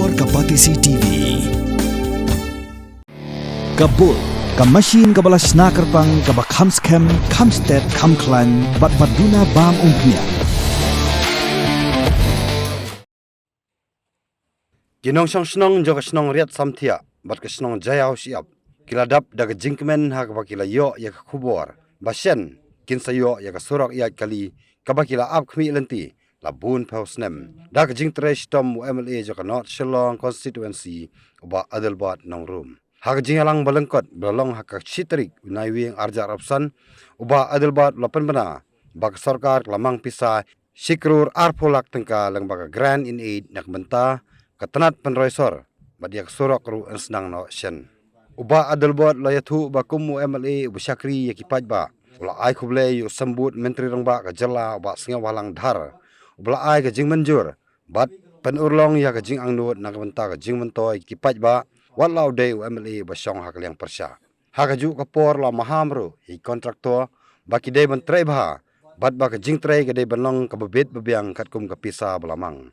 Kapor Kapati CTV. Kabul, Kamashin Kabalas Nakarpang Kabakhamskem, Kamsted, Kamklan, Batbaduna Bam Umpnia. Ginong snong joga snong riat samtia, bat ke snong jayau siap. Kiladap daga jingkemen ha kabakila yo ya kubor. Basyen kin sayo ya surak ya kali kabakila ap khmi lenti labun pausnem. Daga jingtre stom MLA joga North Shillong constituency uba Adelbat nong room. Hak jingalang balengkot belong hak chitrik unaiwing arja rapsan uba Adelbat lapan bana bak sarkar lamang pisa sikrur arpolak tengka lang baga grant in aid nak benta katanat penroisor badiak surak ru senang no shen uba Adelbat layathu bakumu MLA ubusyakri yakipaj ba ula ai khuble yu sambut menteri rongba ka jala uba singa walang dhar ula ai ka jing manjur bat penurlong ya ka jing angnut nak benta ka jing mentoi kipaj ba walau day MLA basyong hak liang persya. Hak aju kapor la mahamru hi kontraktor baki day bentrei bah bat bak jing trei ke day benong ke bebet bebiang kat kum ke pisa belamang.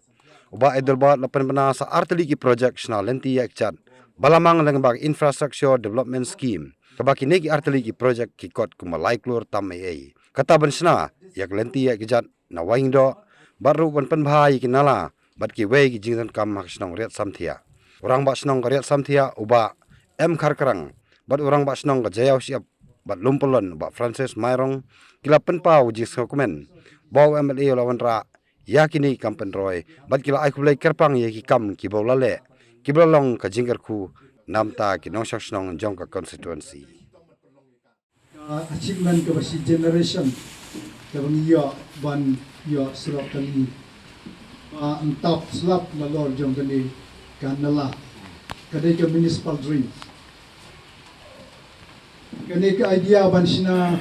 Uba Adelbat lapan bena sa arteli ki project sna lenti ekchat balamang lang bak infrastructure development scheme. Kabaki neki arteli ki project ki kot kum laiklur tam ai. Kata bensna yak lenti ekjat na waing do baru pen bahai ki nala bat ki wei ki jingdan kam hak snong riat samthia. Orang bak senang kariat samtia uba M Karkarang, bat orang bak senang ke Jayau siap, bat Lumpulon, bat Francis Mairong, kila penpau jis dokumen, bau MLA lawan ra, yakini kampen roy, bat kila aku belai kerpang yaki kam kibau lale, kibalong ke jingkerku, namta ki nongsyak senang jong ke konstituensi. Achievement ke basi generation, kabang iyo ban iyo serap kali, entap selap lalor jong kali. Kanala, kadai ke municipal drain. Kadai ke idea ban sina,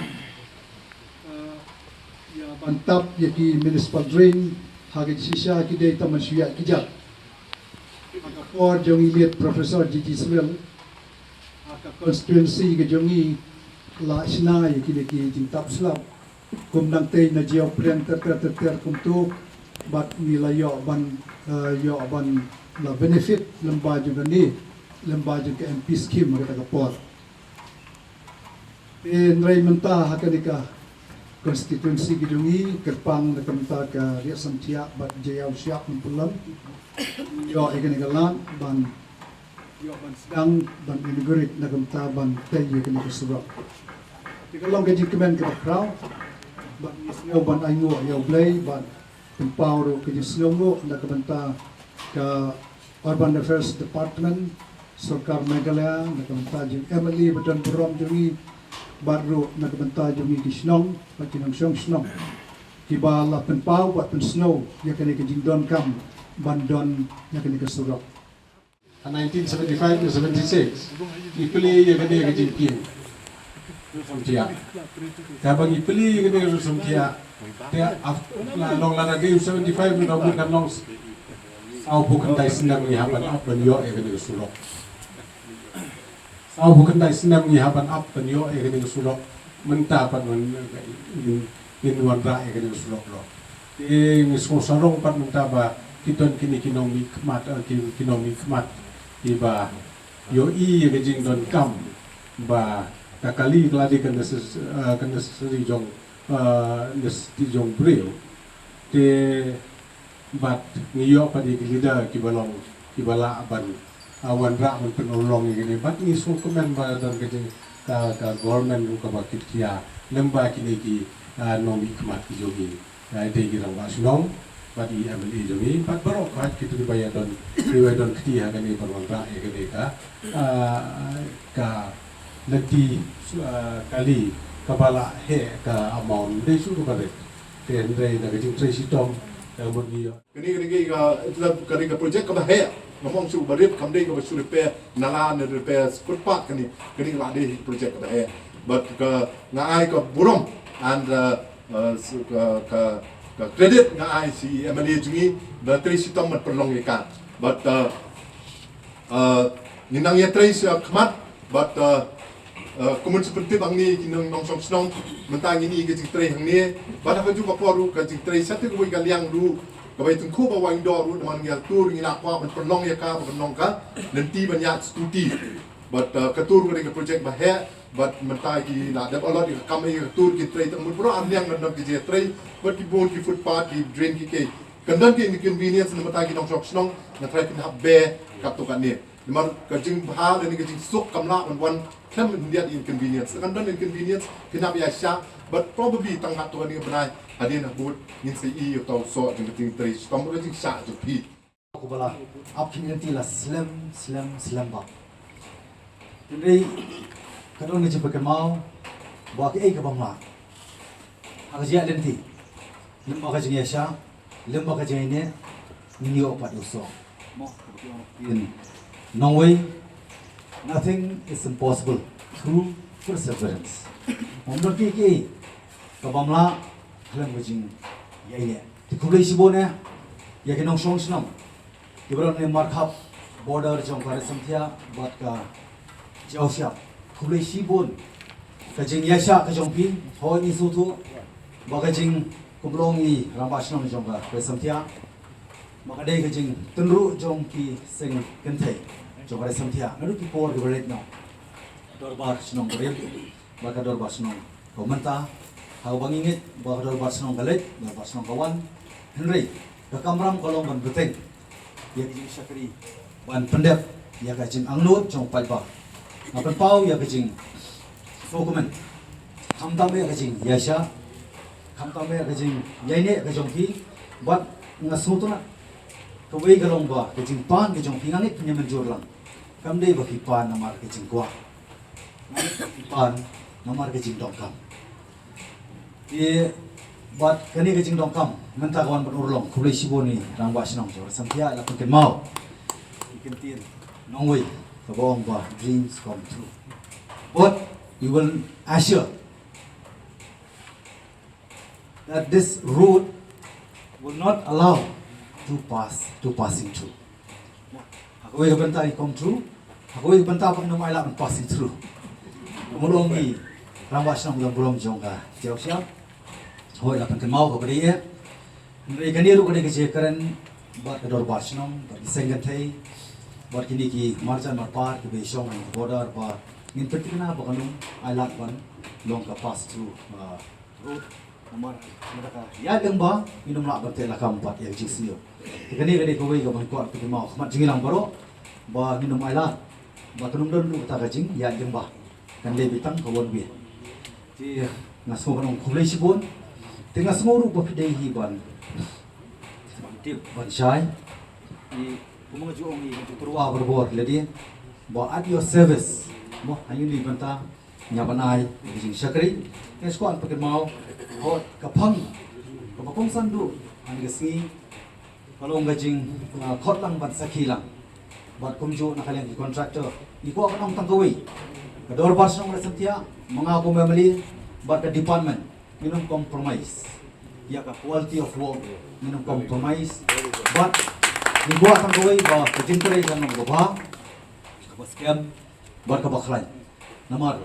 ya bantap yaki municipal drain, hagit sisa kidai taman suya kijak. Agapor jongi lihat Profesor Gigi Swell, agak constituency ke jongi la sina yaki leki jintap selap, kum nang tei na jiau pren ter kum bat nila yo ban la benefit lembaga ni lembaga ke MP scheme kata kapor nrai menta hakanika constituency gidungi kerpang na kamta ka ria samtia bat jayau siap mempulang yo egani ban sedang ban inaugurit na kamta ban tay egani kesurak dikalong gaji kemen ke bakrau ban isnyo ban aingo yo blay ban tempau ro ke snongo na kamta ke Urban Affairs Department, Sarkar Meghalaya, nakamenta yung MLA Badan Burom jungi baru nakamenta jungi kisnong, pakinang siyong snong. Kiba la penpau buat pensnow, yakani ke jingdon kam, bandon yakani ke surok. 1975 to 76, ipili yakani ke jingpien. Rusumtia. Kabang ipili yakani ke rusumtia. Dia long lana ke 75 na bukan long Sau bukan dai senam ni haban up penyo egeni sulok. Sau bukan dai senam ni haban up penyo egeni sulok. Menta pan in wandra egeni sulok lo. Ti ngisko sarong pan menta ba kiton kini kinomi khmat kinomi khmat iba yo I egeni don kam ba takali kladi kan necessary jong necessity jong bril. Ti bat ngiyo pa di leader kibalong kibala ban awan ra man penolong ini bat ni so komen ba dan ke ka government ka bakit kia lemba kini ki nomi kmat ki jogi de girang ba sunong bat I MLA jogi bat barok hat kitu di bayadon riwadon kti ha kani parwang ra e kani ka nanti kali kabala he ka amount de su ko bare ten re na ke jing tracy tom Kini ka project ka bahaya ngomong su barip kamdei ka su repair nala ne repair footpath kini la de project ka bahaya but ka ngai ka burom and ka credit ngai si MLA jungi da tracy tom mat perlong ikan but ninang ya tracy khmat but kumun seperti bang ni kinong nong som snong mentang ini ke jitrai hang ni pada haju ka poru ka jitrai satu ko ga liang lu Kabai tungku bawa indoor ru man ngal tur ngina kwa man penong ya ka penong ka nanti banyak studi but ketur ngene project bah but mentai ki na ada Allah di kami ketur ki trai tang bro arniang ngandam ki je trai but ki bon ki footpath ki drain ki ke kandan ki inconvenience na mentai ki nong sok snong na trai ki hab be katu kan ni mar ka jing bha le ni ka jing sok kamla man wan kam dia inconvenience kandan inconvenience kinap ya sha but probably tang hatu ni benai adin abut ngin se I atau so jing ting trai stom ka jing sha ju pi aku bala up community la slam ba jadi kadang ni cepat mau bawa ke ke bangla aku dia lenti lembaga jenisnya lembaga jenisnya ni opat uso in no way nothing is impossible through perseverance umur ke ke bangla lembaga jing ya ini dikulai sibonnya ya ke nong song senam ibarat ni markup border jong kare samthia buat ka jauh siap kulai sibon kajing yasha kajong pi hoi ni sutu bagajing kumlong ni rambas nam jong ka kare samthia maka dei kajing tenru jong ki sing kenthai jong kare samthia naru ki por gebelet no dorbar snong berel baka dorbar snong komenta hau bangingit baka dorbar snong galet dorbar snong kawan henry kakamram kolong ban beteng ya kajing syakri ban pendep ya kajing angnut jong palpa apan pau ya kajing dokumen kamtam ya kajing yasha kamtam ya kajing yaine kajong ki bat ngasutuna kawai galong ba kajing pan kajong pinganit punya menjur lang kamdei ba pan namar kajing kwa pan namar kajing dongkam bat kani kajing dongkam menta kawan berurlong kulai siboni rangba sinong jor samtia la pun mau ikentin nongwei kabong ba dreams come true but you will assure that this road will not allow to passing through aku ay benta come true aku ay benta pag numaila passing through mulong ni rangba sinong belum jongga jauh siap hoi la pun mau ka beri mereka ni ru ka kejekaran buat kedor barsinong buat sengatai buat kini ki marjan marpar ke besong border ba ngin petina ba kanung island ban long ka pass through road nomor mereka ya deng ba minum lak bertel la kampat ya jisio kini kini ko wei ka ban ko ke mau mat jingilang baro ba minum island ba kanung don lu ta gajing ya deng ba kan le bitang ko won bi ti ngaso kanung kulai sibon tengah semua ru ba pidai hiban tip banshai di kumang juong ni turwa berbor jadi ba at your service mo ayu ni banta nyabanai jing syakri kes ko an pakai mau hot kapang sandu an gasi kalau ngajing khot lang ban sakhi lang bat kumju nakalian ki contractor iko ang tanggawi kador bas nang resentia mga bumamali bat department minum compromise ya ka quality of work minum compromise but ni buat tanggawi ba kejintrai kan ng baba ka scam bat ka baklan namar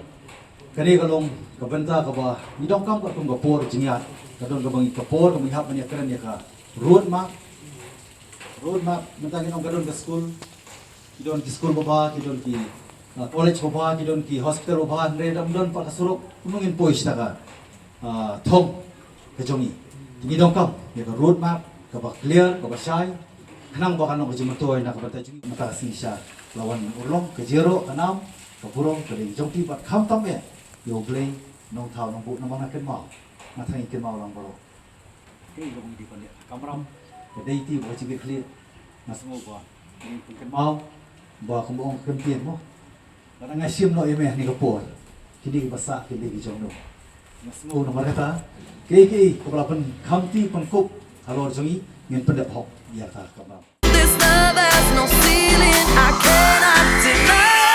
kani kalong kabenta ka ba ni dong kam ka tung gapor jingyat kadon ka bang kapor ka mihap man yakran ya ka road map mentangin ang kadon ka school kidon ki school baba kidon ki college baba kidon ki hospital baba re dam don pa kasurok kumungin pois ta ka thong kajongi tingi dong kam ya ka road map ka ba clear ka ba shai kanang ba kanong kajimatoy na kabata jingi mata siya lawan urlong ke jero kanam ka purong ka ding jongti bat kham tam ya yo blay nong thao nong bu namang nakin mau mathang ikin mau lang baro hey gong di pan ya kamram ka dei ti ba chigit clear nasmo ba ni ikin mau ba kumbong kempien mo kanang asim no ime ni kapor kidi basa kidi jongno nasmo no marata kei kapalapan khamti pankop halor jongi ngin pendep hok ya ta kamram. This love has no ceiling, I cannot deny.